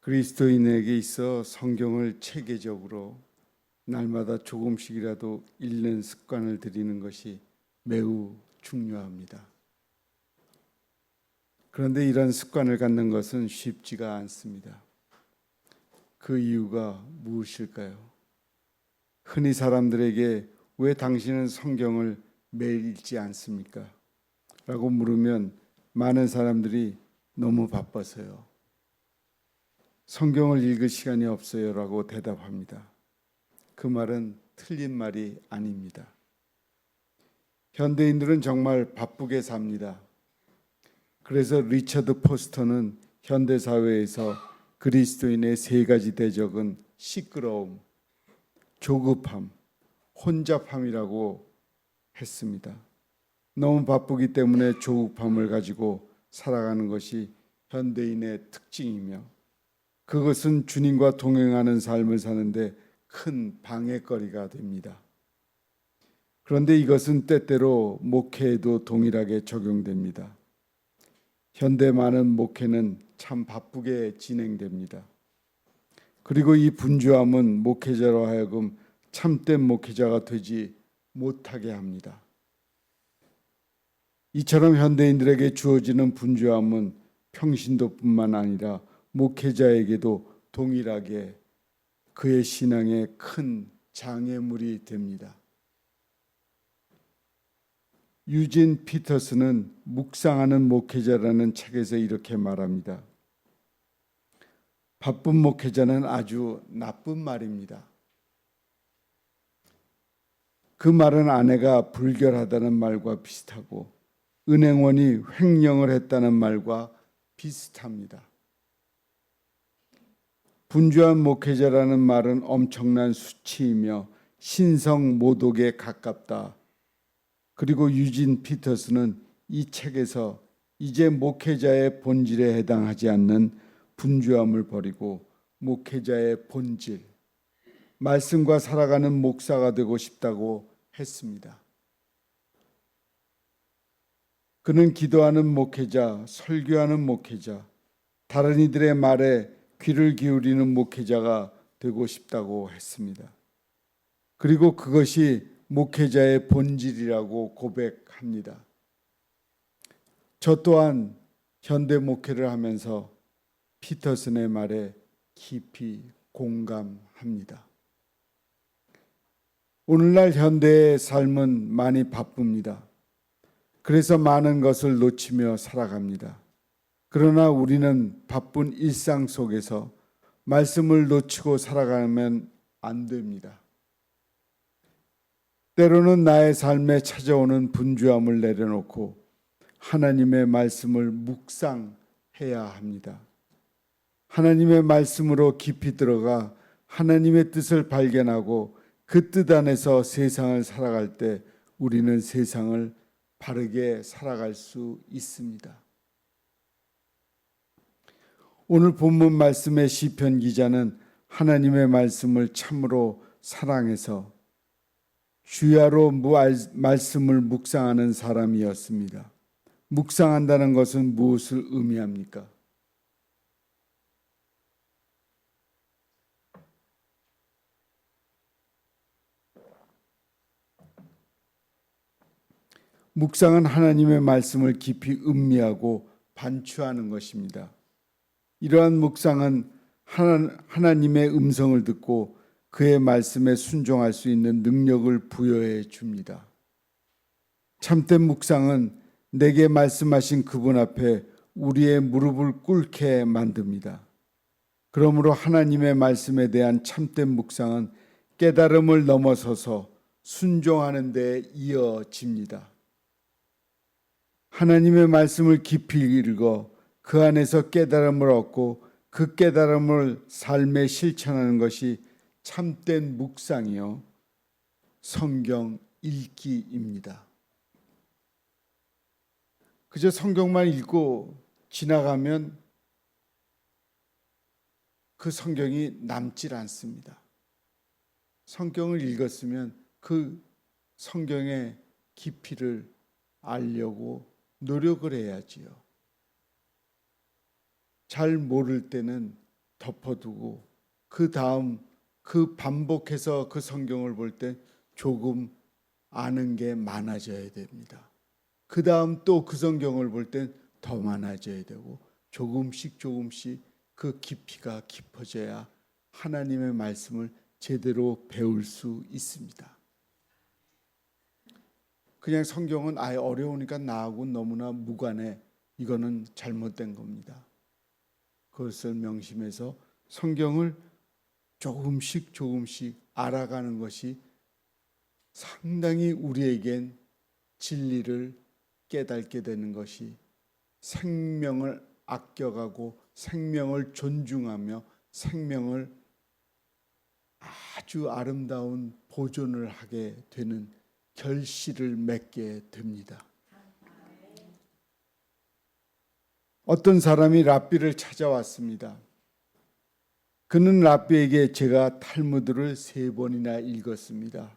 그리스도인에게 있어 성경을 체계적으로 날마다 조금씩이라도 읽는 습관을 들이는 것이 매우 중요합니다. 그런데 이런 습관을 갖는 것은 쉽지가 않습니다. 그 이유가 무엇일까요? 흔히 사람들에게 왜 당신은 성경을 매일 읽지 않습니까? 라고 물으면 많은 사람들이 너무 바빠서요. 성경을 읽을 시간이 없어요 라고 대답합니다. 그 말은 틀린 말이 아닙니다. 현대인들은 정말 바쁘게 삽니다. 그래서 리처드 포스터는 현대사회에서 그리스도인의 세 가지 대적은 시끄러움, 조급함, 혼잡함이라고 했습니다. 너무 바쁘기 때문에 조급함을 가지고 살아가는 것이 현대인의 특징이며 그것은 주님과 동행하는 삶을 사는데 큰 방해거리가 됩니다. 그런데 이것은 때때로 목회에도 동일하게 적용됩니다. 현대 많은 목회는 참 바쁘게 진행됩니다. 그리고 이 분주함은 목회자로 하여금 참된 목회자가 되지 못하게 합니다. 이처럼 현대인들에게 주어지는 분주함은 평신도뿐만 아니라 목회자에게도 동일하게 그의 신앙에 큰 장애물이 됩니다. 유진 피터스는 묵상하는 목회자라는 책에서 이렇게 말합니다. 바쁜 목회자는 아주 나쁜 말입니다. 그 말은 아내가 불결하다는 말과 비슷하고 은행원이 횡령을 했다는 말과 비슷합니다. 분주한 목회자라는 말은 엄청난 수치이며 신성 모독에 가깝다. 그리고 유진 피터스는 이 책에서 이제 목회자의 본질에 해당하지 않는 분주함을 버리고 목회자의 본질, 말씀과 살아가는 목사가 되고 싶다고 했습니다. 그는 기도하는 목회자, 설교하는 목회자, 다른 이들의 말에 귀를 기울이는 목회자가 되고 싶다고 했습니다. 그리고 그것이 목회자의 본질이라고 고백합니다. 저 또한 현대 목회를 하면서 피터슨의 말에 깊이 공감합니다. 오늘날 현대의 삶은 많이 바쁩니다. 그래서 많은 것을 놓치며 살아갑니다. 그러나 우리는 바쁜 일상 속에서 말씀을 놓치고 살아가면 안 됩니다. 때로는 나의 삶에 찾아오는 분주함을 내려놓고 하나님의 말씀을 묵상해야 합니다. 하나님의 말씀으로 깊이 들어가 하나님의 뜻을 발견하고 그 뜻 안에서 세상을 살아갈 때 우리는 세상을 바르게 살아갈 수 있습니다. 오늘 본문 말씀의 시편 기자는 하나님의 말씀을 참으로 사랑해서 주야로 말씀을 묵상하는 사람이었습니다. 묵상한다는 것은 무엇을 의미합니까? 묵상은 하나님의 말씀을 깊이 음미하고 반추하는 것입니다. 이러한 묵상은 하나님의 음성을 듣고 그의 말씀에 순종할 수 있는 능력을 부여해 줍니다. 참된 묵상은 내게 말씀하신 그분 앞에 우리의 무릎을 꿇게 만듭니다. 그러므로 하나님의 말씀에 대한 참된 묵상은 깨달음을 넘어서서 순종하는 데 이어집니다. 하나님의 말씀을 깊이 읽어 그 안에서 깨달음을 얻고 그 깨달음을 삶에 실천하는 것이 참된 묵상이요 성경 읽기입니다. 그저 성경만 읽고 지나가면 그 성경이 남질 않습니다. 성경을 읽었으면 그 성경의 깊이를 알려고 노력을 해야지요. 잘 모를 때는 덮어두고 그 다음 그 반복해서 그 성경을 볼 때 조금 아는 게 많아져야 됩니다. 그 다음 또 그 성경을 볼 땐 더 많아져야 되고 조금씩 그 깊이가 깊어져야 하나님의 말씀을 제대로 배울 수 있습니다. 그냥 성경은 아예 어려우니까 나하고 너무나 무관해. 이거는 잘못된 겁니다. 그것을 명심해서 성경을 조금씩 알아가는 것이 상당히 우리에겐 진리를 깨닫게 되는 것이 생명을 아껴가고 생명을 존중하며 생명을 아주 아름다운 보존을 하게 되는 결실을 맺게 됩니다. 어떤 사람이 랍비를 찾아왔습니다. 그는 랍비에게 제가 탈무드를 3번이나 읽었습니다.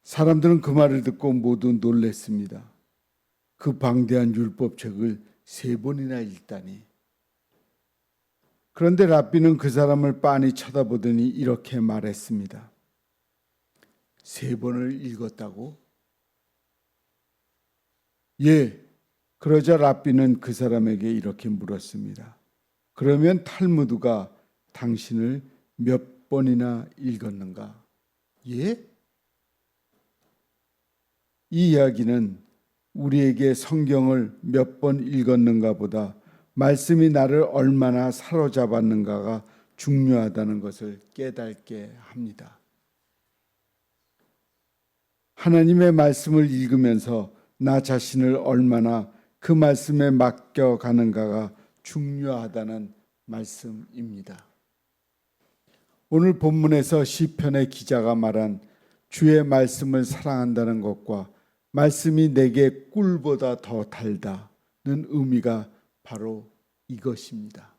사람들은 그 말을 듣고 모두 놀랐습니다. 그 방대한 율법책을 3번이나 읽다니. 그런데 랍비는 그 사람을 빤히 쳐다보더니 이렇게 말했습니다. 3번을 읽었다고? 예. 그러자 랍비는 그 사람에게 이렇게 물었습니다. 그러면 탈무드가 당신을 몇 번이나 읽었는가? 예? 이 이야기는 우리에게 성경을 몇 번 읽었는가 보다 말씀이 나를 얼마나 사로잡았는가가 중요하다는 것을 깨닫게 합니다. 하나님의 말씀을 읽으면서 나 자신을 얼마나 그 말씀에 맡겨가는가가 중요하다는 말씀입니다. 오늘 본문에서 시편의 기자가 말한 주의 말씀을 사랑한다는 것과 말씀이 내게 꿀보다 더 달다는 의미가 바로 이것입니다.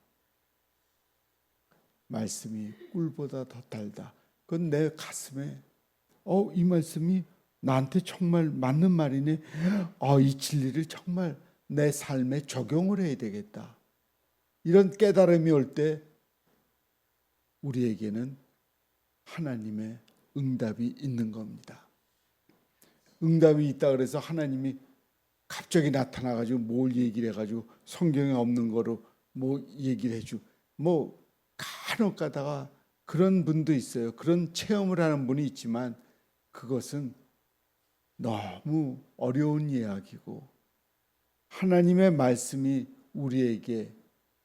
말씀이 꿀보다 더 달다. 그건 내 가슴에 이 말씀이 나한테 정말 맞는 말이네. 이 진리를 정말 내 삶에 적용을 해야 되겠다. 이런 깨달음이 올 때 우리에게는 하나님의 응답이 있는 겁니다. 응답이 있다 그래서 하나님이 갑자기 나타나가지고 뭘 얘기를 해가지고 성경에 없는 거로 뭐 얘기를 해주고 간혹 가다가 그런 분도 있어요. 그런 체험을 하는 분이 있지만 그것은 너무 어려운 이야기고 하나님의 말씀이 우리에게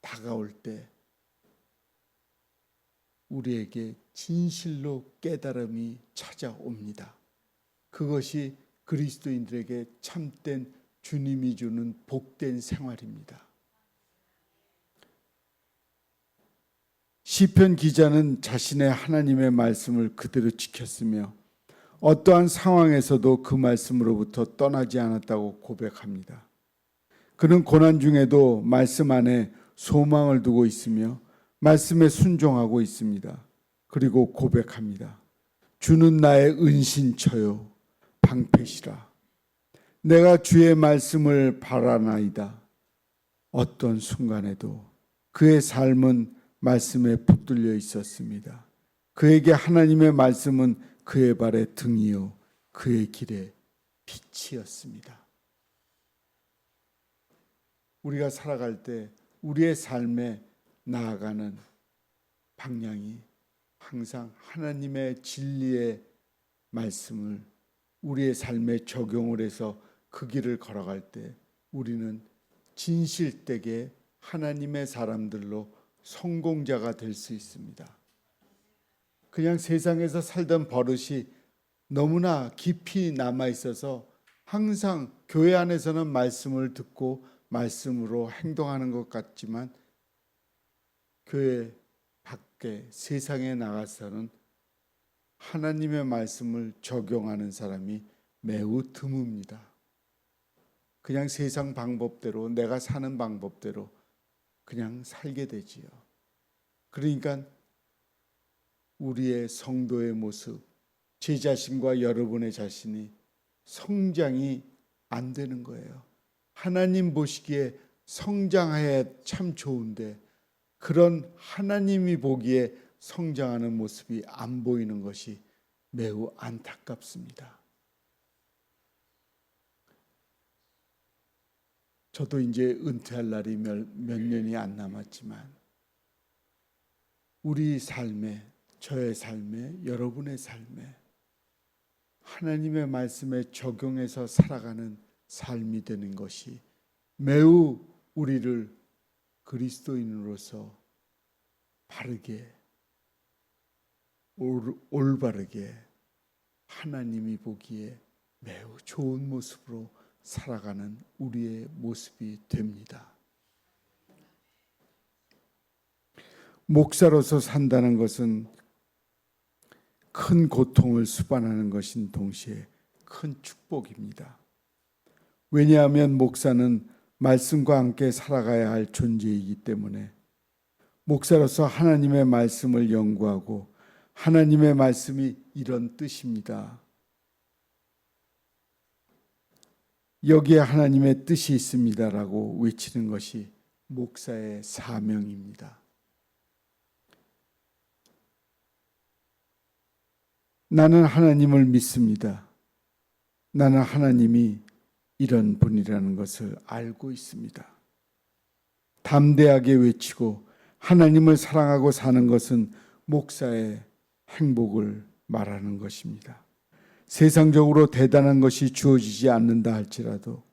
다가올 때 우리에게 진실로 깨달음이 찾아옵니다. 그것이 그리스도인들에게 참된 주님이 주는 복된 생활입니다. 시편 기자는 자신의 하나님의 말씀을 그대로 지켰으며 어떠한 상황에서도 그 말씀으로부터 떠나지 않았다고 고백합니다. 그는 고난 중에도 말씀 안에 소망을 두고 있으며 말씀에 순종하고 있습니다. 그리고 고백합니다. 주는 나의 은신처요 방패시라. 내가 주의 말씀을 바라나이다. 어떤 순간에도 그의 삶은 말씀에 붙들려 있었습니다. 그에게 하나님의 말씀은 그의 발에 등이요 그의 길에 빛이었습니다. 우리가 살아갈 때 우리의 삶에 나아가는 방향이 항상 하나님의 진리의 말씀을 우리의 삶에 적용을 해서 그 길을 걸어갈 때 우리는 진실되게 하나님의 사람들로 성공자가 될 수 있습니다. 그냥 세상에서 살던 버릇이 너무나 깊이 남아 있어서 항상 교회 안에서는 말씀을 듣고 말씀으로 행동하는 것 같지만 교회 밖에 세상에 나가서는 하나님의 말씀을 적용하는 사람이 매우 드뭅니다. 그냥 세상 방법대로 내가 사는 방법대로 그냥 살게 되지요. 그러니까 우리의 성도의 모습, 제 자신과 여러분의 자신이 성장이 안 되는 거예요. 하나님 보시기에 성장해야 참 좋은데 그런 하나님이 보기에 성장하는 모습이 안 보이는 것이 매우 안타깝습니다. 저도 이제 은퇴할 날이 몇 년이 안 남았지만 우리 삶에, 저의 삶에, 여러분의 삶에 하나님의 말씀에 적용해서 살아가는 삶이 되는 것이 매우 우리를 그리스도인으로서 바르게, 올바르게 하나님이 보기에 매우 좋은 모습으로 살아가는 우리의 모습이 됩니다. 목사로서 산다는 것은 큰 고통을 수반하는 것인 동시에 큰 축복입니다. 왜냐하면 목사는 말씀과 함께 살아가야 할 존재이기 때문에 목사로서 하나님의 말씀을 연구하고 하나님의 말씀이 이런 뜻입니다. 여기에 하나님의 뜻이 있습니다라고 외치는 것이 목사의 사명입니다. 나는 하나님을 믿습니다. 나는 하나님이 이런 분이라는 것을 알고 있습니다. 담대하게 외치고 하나님을 사랑하고 사는 것은 목사의 행복을 말하는 것입니다. 세상적으로 대단한 것이 주어지지 않는다 할지라도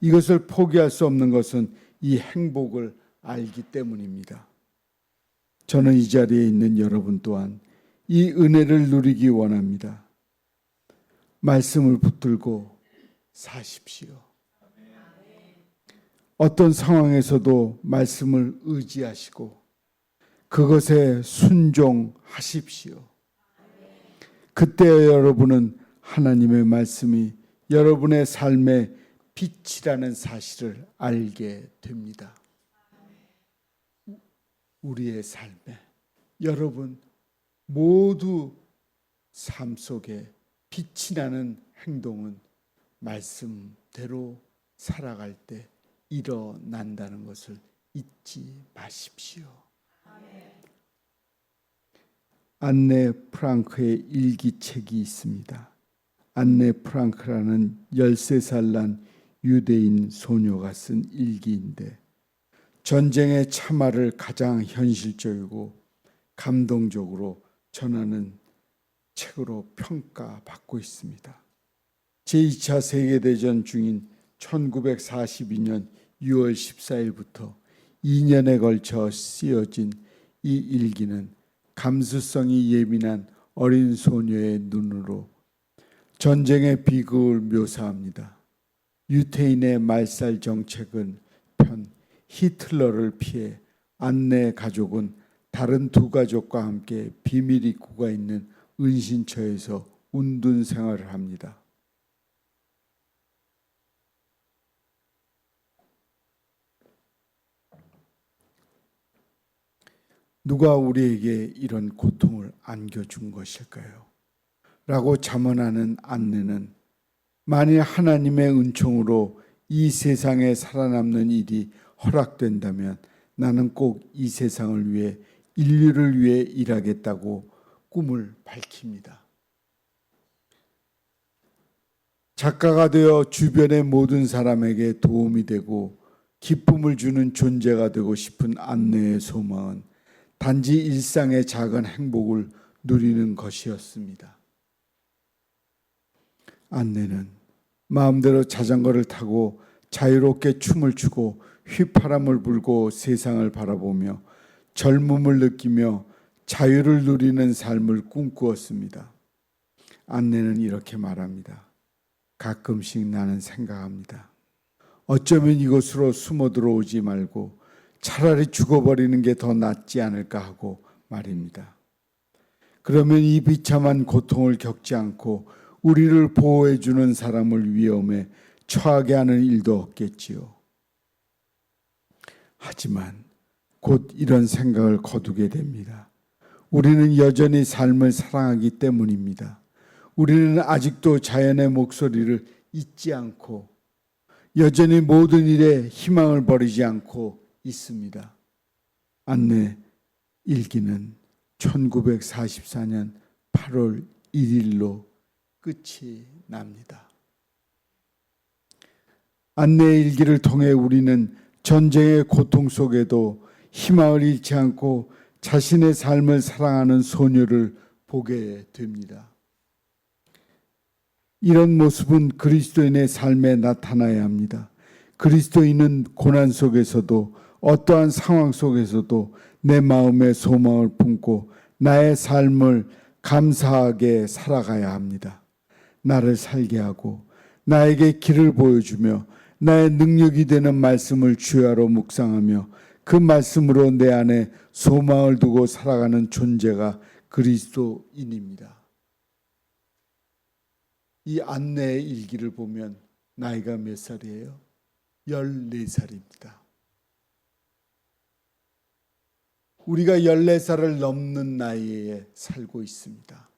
이것을 포기할 수 없는 것은 이 행복을 알기 때문입니다. 저는 이 자리에 있는 여러분 또한 이 은혜를 누리기 원합니다. 말씀을 붙들고 사십시오. 어떤 상황에서도 말씀을 의지하시고 그것에 순종하십시오. 그때 여러분은 하나님의 말씀이 여러분의 삶의 빛이라는 사실을 알게 됩니다. 우리의 삶에 여러분 모두 삶 속에 빛이 나는 행동은 말씀대로 살아갈 때 일어난다는 것을 잊지 마십시오. 안네 프랑크의 일기책이 있습니다. 안네 프랑크라는 13살 난 유대인 소녀가 쓴 일기인데 전쟁의 참화를 가장 현실적이고 감동적으로 전하는 책으로 평가받고 있습니다. 제2차 세계대전 중인 1942년 6월 14일부터 2년에 걸쳐 쓰여진 이 일기는 감수성이 예민한 어린 소녀의 눈으로 전쟁의 비극을 묘사합니다. 유태인의 말살 정책은 편 히틀러를 피해 안네 가족은 다른 두 가족과 함께 비밀 입구가 있는 은신처에서 운둔 생활을 합니다. 누가 우리에게 이런 고통을 안겨준 것일까요? 라고 자문하는 안네는 만일 하나님의 은총으로 이 세상에 살아남는 일이 허락된다면 나는 꼭 이 세상을 위해 인류를 위해 일하겠다고 꿈을 밝힙니다. 작가가 되어 주변의 모든 사람에게 도움이 되고 기쁨을 주는 존재가 되고 싶은 안네의 소망은 단지 일상의 작은 행복을 누리는 것이었습니다. 안네는 마음대로 자전거를 타고 자유롭게 춤을 추고 휘파람을 불고 세상을 바라보며 젊음을 느끼며 자유를 누리는 삶을 꿈꾸었습니다. 안네는 이렇게 말합니다. 가끔씩 나는 생각합니다. 어쩌면 이곳으로 숨어 들어오지 말고 차라리 죽어버리는 게 더 낫지 않을까 하고 말입니다. 그러면 이 비참한 고통을 겪지 않고 우리를 보호해 주는 사람을 위험에 처하게 하는 일도 없겠지요. 하지만 곧 이런 생각을 거두게 됩니다. 우리는 여전히 삶을 사랑하기 때문입니다. 우리는 아직도 자연의 목소리를 잊지 않고 여전히 모든 일에 희망을 버리지 않고 있습니다. 안내 일기는 1944년 8월 1일로 끝이 납니다. 안내 일기를 통해 우리는 전쟁의 고통 속에도 희망을 잃지 않고 자신의 삶을 사랑하는 소녀를 보게 됩니다. 이런 모습은 그리스도인의 삶에 나타나야 합니다. 그리스도인은 고난 속에서도 어떠한 상황 속에서도 내 마음에 소망을 품고 나의 삶을 감사하게 살아가야 합니다. 나를 살게 하고 나에게 길을 보여주며 나의 능력이 되는 말씀을 주야로 묵상하며 그 말씀으로 내 안에 소망을 두고 살아가는 존재가 그리스도인입니다. 이 안내의 일기를 보면 나이가 몇 살이에요? 14살입니다. 우리가 14살을 넘는 나이에 살고 있습니다.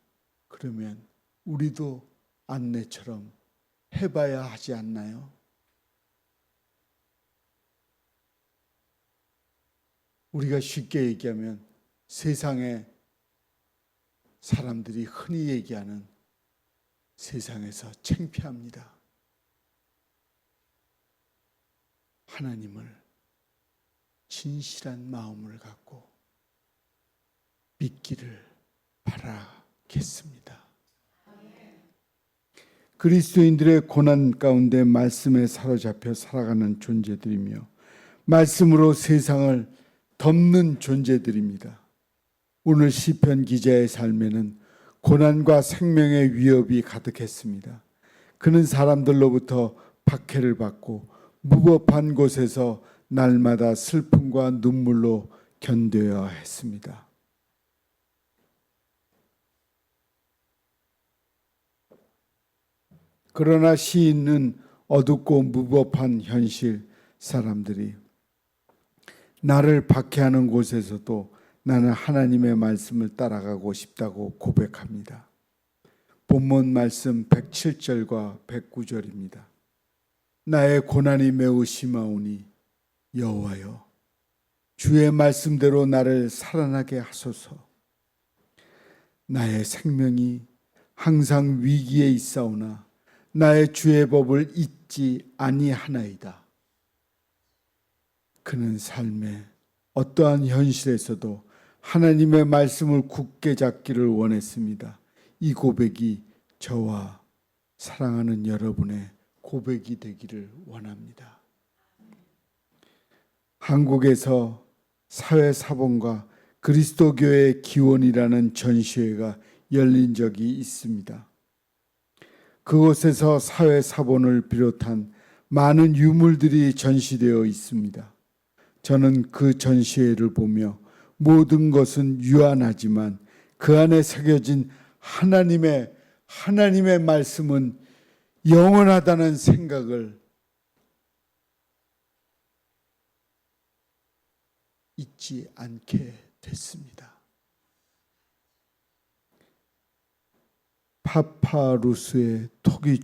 그러면 우리도 안내처럼 해봐야 하지 않나요? 우리가 쉽게 얘기하면 세상에 사람들이 흔히 얘기하는 세상에서 창피합니다. 하나님을 진실한 마음을 갖고 믿기를 바라겠습니다. 그리스도인들의 고난 가운데 말씀에 사로잡혀 살아가는 존재들이며 말씀으로 세상을 덮는 존재들입니다. 오늘 시편 기자의 삶에는 고난과 생명의 위협이 가득했습니다. 그는 사람들로부터 박해를 받고 무법한 곳에서 날마다 슬픔과 눈물로 견뎌야 했습니다. 그러나 시인은 어둡고 무법한 현실 사람들이 나를 박해하는 곳에서도 나는 하나님의 말씀을 따라가고 싶다고 고백합니다. 본문 말씀 107절과 109절입니다. 나의 고난이 매우 심하오니 여호와여 주의 말씀대로 나를 살아나게 하소서. 나의 생명이 항상 위기에 있사오나 나의 주의 법을 잊지 아니하나이다. 그는 삶의 어떠한 현실에서도 하나님의 말씀을 굳게 잡기를 원했습니다. 이 고백이 저와 사랑하는 여러분의 고백이 되기를 원합니다. 한국에서 사회사본과 그리스도교의 기원이라는 전시회가 열린 적이 있습니다. 그곳에서 사회사본을 비롯한 많은 유물들이 전시되어 있습니다. 저는 그 전시회를 보며 모든 것은 유한하지만 그 안에 새겨진 하나님의 말씀은 영원하다는 생각을 잊지 않게 됐습니다. 파파루스의 토기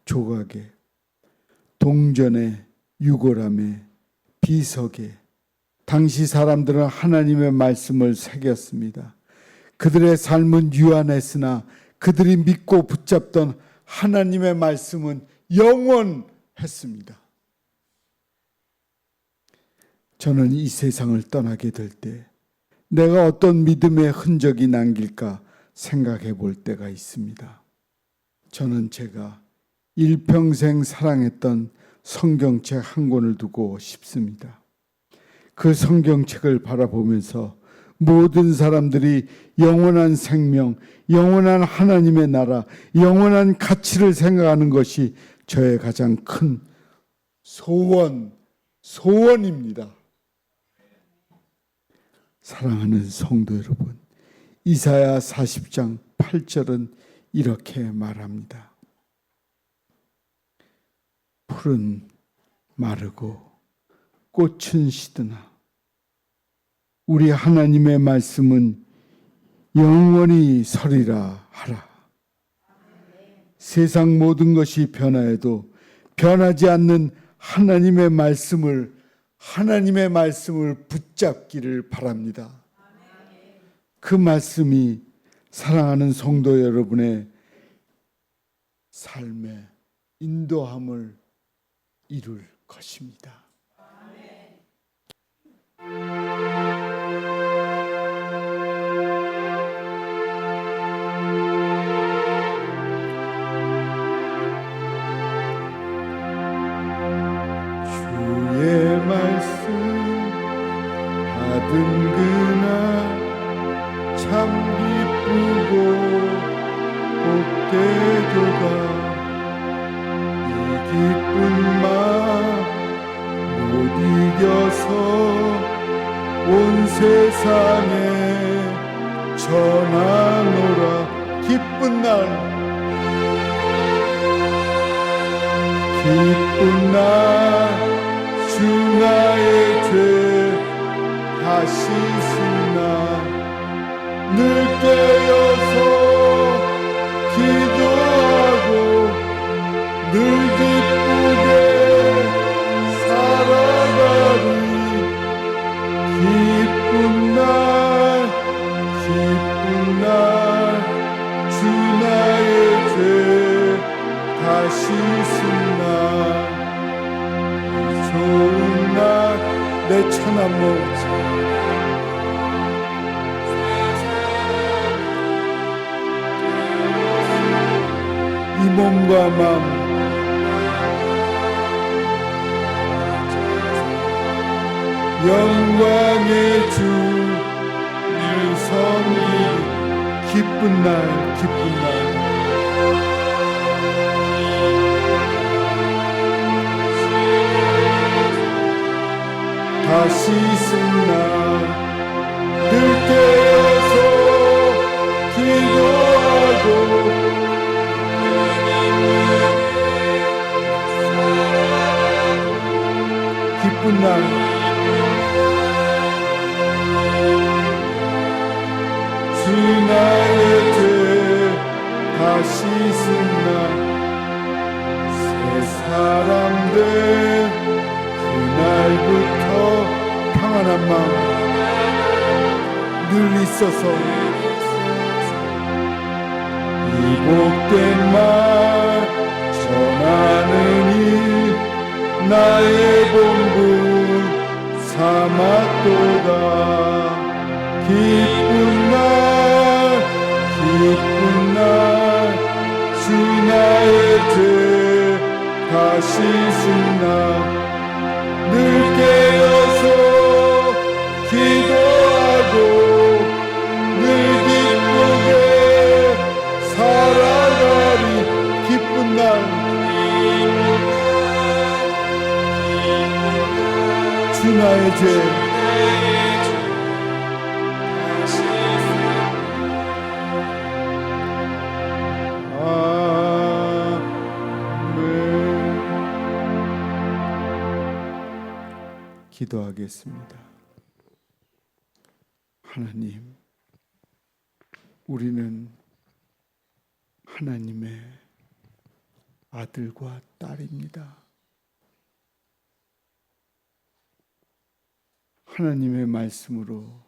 조각에 동전의 유골함에 비석에 당시 사람들은 하나님의 말씀을 새겼습니다. 그들의 삶은 유한했으나 그들이 믿고 붙잡던 하나님의 말씀은 영원했습니다. 저는 이 세상을 떠나게 될 때 내가 어떤 믿음의 흔적이 남길까 생각해 볼 때가 있습니다. 저는 제가 일평생 사랑했던 성경책 한 권을 두고 싶습니다. 그 성경책을 바라보면서 모든 사람들이 영원한 생명, 영원한 하나님의 나라, 영원한 가치를 생각하는 것이 저의 가장 큰 소원입니다. 사랑하는 성도 여러분, 이사야 40장 8절은 이렇게 말합니다. 풀은 마르고 꽃은 시드나 우리 하나님의 말씀은 영원히 서리라 하라. 세상 모든 것이 변화해도 변하지 않는 하나님의 말씀을 하나님의 말씀을 붙잡기를 바랍니다. 그 말씀이 사랑하는 성도 여러분의 삶의 인도함을 이룰 것입니다. 주의 말씀 받은 그날 참 기쁘고 복되도다. 이 기쁜 마음 못 이겨서 온 세상에 전하노라. 기쁜 날 기쁜 날 주 나의 죄 다 씻은 날 늘 깨어서 기도하고 늘 기쁘게 살아가리. 기쁜 날 주 나의 죄 다 씻은 날 이 좋은 날 내 천한 몸 이 몸과 마음 영광의 주 늘 섬기. 기쁜 날 다 씻은 날 늘 깨어서 기도하고 기쁜 날 주 나의 죄 다 씻은 날 새 사람 된 그날부터 평안한 마음 늘 있어서 이 복된 말 전하느니 나의 본분 삼았도다. 기쁜 날 주 나의 죄 다 씻은 날 늘 깨어서 기도하고 늘 기쁘게 살아가리. 기쁜 날 주 나의 죄 기도하겠습니다. 하나님, 우리는 하나님의 아들과 딸입니다. 하나님의 말씀으로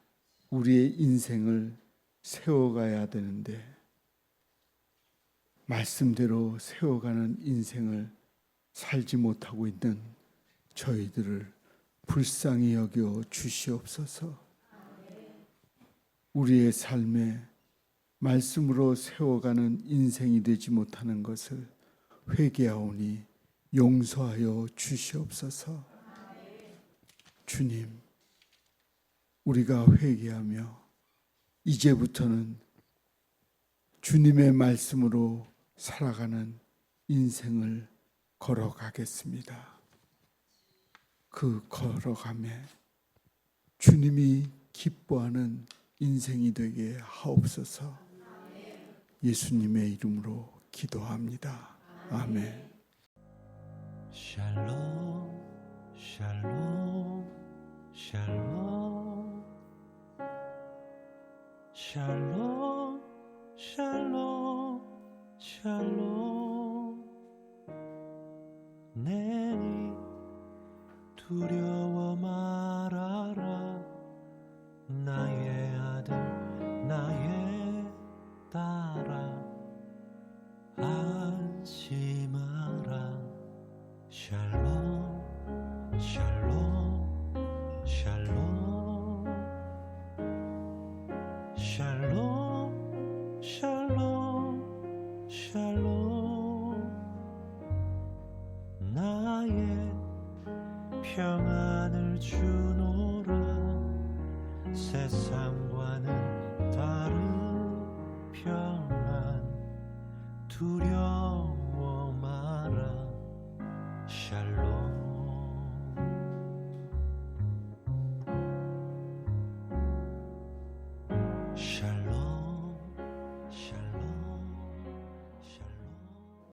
우리의 인생을 세워가야 되는데 말씀대로 세워가는 인생을 살지 못하고 있는 저희들을 불쌍히 여겨 주시옵소서. 우리의 삶에 말씀으로 세워가는 인생이 되지 못하는 것을 회개하오니 용서하여 주시옵소서. 주님, 우리가 회개하며 이제부터는 주님의 말씀으로 살아가는 인생을 걸어가겠습니다. 그 걸어감에 주님이 기뻐하는 인생이 되게 하옵소서. 예수님의 이름으로 기도합니다. 아멘. 샬롬 샬롬 샬롬 샬롬 샬롬 샬롬 내니 두려워 마 두려워 마라 샬롬